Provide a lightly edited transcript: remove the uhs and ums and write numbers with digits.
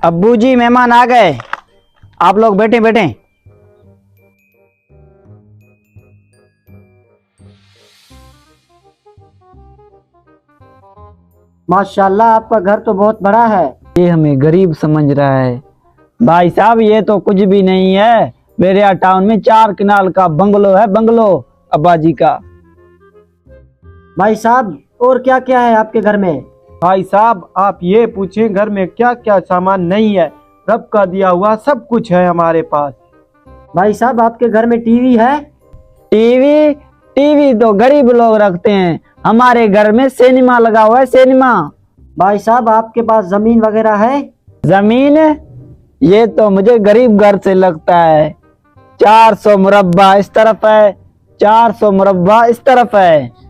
अब्बू जी मेहमान आ गए, आप लोग बैठे बैठे। माशाल्लाह, आपका घर तो बहुत बड़ा है। ये हमें गरीब समझ रहा है। भाई साहब ये तो कुछ भी नहीं है, मेरे यहाँ टाउन में 4 कनाल का बंगलो है, बंगलो अब्बा जी का। भाई साहब, और क्या क्या है आपके घर में? भाई साहब आप ये पूछें घर में क्या क्या सामान नहीं है, रब का दिया हुआ सब कुछ है हमारे पास। भाई साहब, आपके घर में टीवी है? टीवी टीवी तो गरीब लोग रखते हैं, हमारे घर में सिनेमा लगा हुआ है, सिनेमा। भाई साहब, आपके पास जमीन वगैरह है? जमीन ये तो मुझे गरीब घर से लगता है। 400 मुरब्बा इस तरफ है, 400 मुरब्बा इस तरफ है।